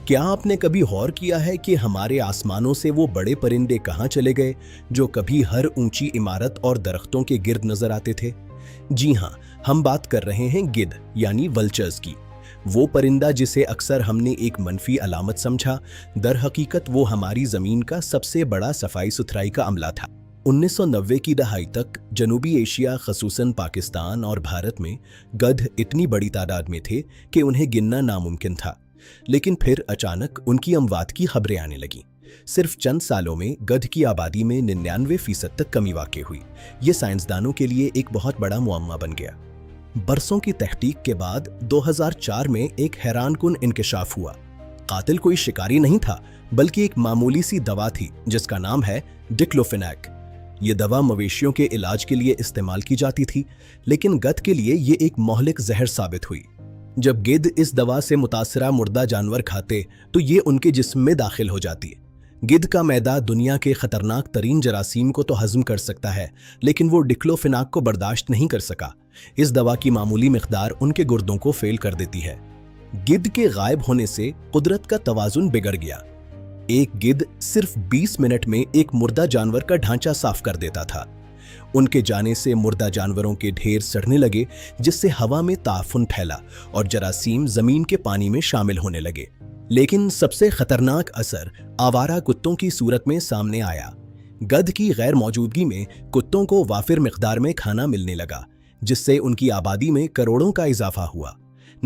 क्या आपने कभी गौर किया है कि हमारे आसमानों से वो बड़े परिंदे कहाँ चले गए जो कभी हर ऊंची इमारत और दरख्तों के गिर्द नजर आते थे? जी हाँ, हम बात कर रहे हैं गिद्ध यानी वल्चर्स की। वो परिंदा जिसे अक्सर हमने एक मनफी अलामत समझा, दर हकीकत वो हमारी जमीन का सबसे बड़ा सफाई सुथराई का अमला था। 1990 की दहाई तक जनूबी एशिया, खसूसन पाकिस्तान और भारत में गध इतनी बड़ी तादाद में थे कि उन्हें गिनना नामुमकिन था। लेकिन फिर अचानक उनकी अमवात की खबरें आने लगीं। सिर्फ चंद सालों में गध की आबादी में 99% तक कमी वाक़ई हुई। ये साइंसदानों के लिए एक बहुत बड़ा मुअम्मा बन गया। बरसों की तहकीक के बाद 2004 में एक हैरानकुन इंकशाफ हुआ। कातिल कोई शिकारी नहीं था, बल्कि एक मामूली सी दवा थी जिसका नाम है डिक्लोफेनाक। ये दवा मवेशियों के इलाज के लिए इस्तेमाल की जाती थी, लेकिन गध के लिए ये एक मोहलिक जहर साबित हुई। जब गिद्ध इस दवा से मुतासरा मुर्दा जानवर खाते तो ये उनके जिस्म में दाखिल हो जाती है। गिद्ध का मैदा दुनिया के खतरनाक तरीन जरासीम को तो हजम कर सकता है, लेकिन वो डिक्लोफेनाक को बर्दाश्त नहीं कर सका। इस दवा की मामूली मिकदार उनके गुर्दों को फेल कर देती है। गिद्ध के गायब होने से कुदरत का तवाजुन बिगड़ गया। एक गिद्ध सिर्फ 20 मिनट में एक मुर्दा जानवर का ढांचा साफ कर देता था। उनके जाने से मुर्दा जानवरों के ढेर सड़ने लगे, जिससे हवा में ताफुन फैला और जरासीम जमीन के पानी में शामिल होने लगे। लेकिन सबसे खतरनाक असर आवारा कुत्तों की सूरत में सामने आया। गध की गैर मौजूदगी में कुत्तों को वाफिर मिकदार में खाना मिलने लगा, जिससे उनकी आबादी में करोड़ों का इजाफा हुआ।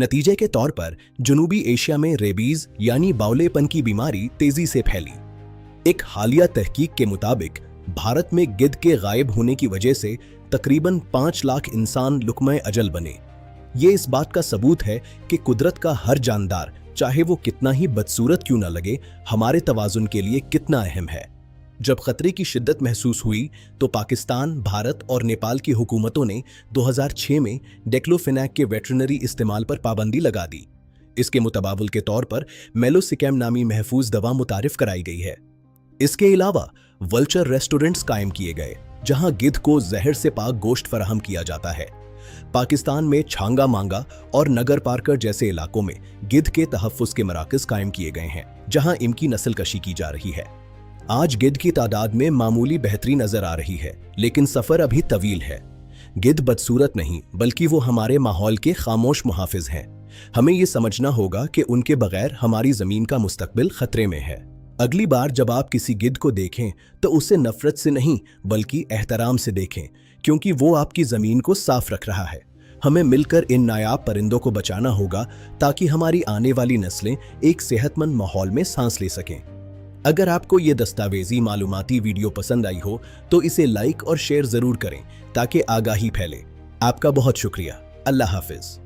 नतीजे के तौर पर जनूबी एशिया में रेबीज यानी बावलेपन की बीमारी तेजी से फैली। एक हालिया तहकीक के मुताबिक भारत में गिद्ध के गायब होने की वजह से तकरीबन 5 लाख इंसान लुकमे अजल बने। ये इस बात का सबूत है कि कुदरत का हर जानदार, चाहे वो कितना ही बदसूरत क्यों न लगे, हमारे तवाजुन के लिए कितना अहम है। जब खतरे की शिद्दत महसूस हुई तो पाकिस्तान, भारत और नेपाल की हुकूमतों ने 2006 में डिक्लोफेनाक के वेटरनरी इस्तेमाल पर पाबंदी लगा दी। इसके मुतबावल के तौर पर मेलोसिकैम नामी महफूज दवा मुतारिफ कराई गई है। इसके अलावा वल्चर रेस्टोरेंट्स कायम किए गए, जहां गिद्ध को जहर से पाक गोश्त फराहम किया जाता है। पाकिस्तान में छांगा मांगा और नगर पार्कर जैसे इलाकों में गिद्ध के तहफ़्फ़ुज़ के मराकज़ कायम किए गए हैं, जहां इनकी नस्ल कशी की जा रही है। आज गिद्ध की तादाद में मामूली बेहतरी नजर आ रही है, लेकिन सफर अभी तवील है। गिद्ध बदसूरत नहीं, बल्कि वो हमारे माहौल के खामोश मुहाफिज हैं। हमें ये समझना होगा कि उनके बगैर हमारी जमीन का मुस्तकबिल खतरे में है। अगली बार जब आप किसी गिद्ध को देखें तो उसे नफरत से नहीं, बल्कि एहतराम से देखें, क्योंकि वो आपकी जमीन को साफ रख रहा है। हमें मिलकर इन नायाब परिंदों को बचाना होगा, ताकि हमारी आने वाली नस्लें एक सेहतमंद माहौल में सांस ले सकें। अगर आपको ये दस्तावेजी मालूमाती वीडियो पसंद आई हो तो इसे लाइक और शेयर जरूर करें, ताकि आगाही फैले। आपका बहुत शुक्रिया। अल्लाह हाफिज।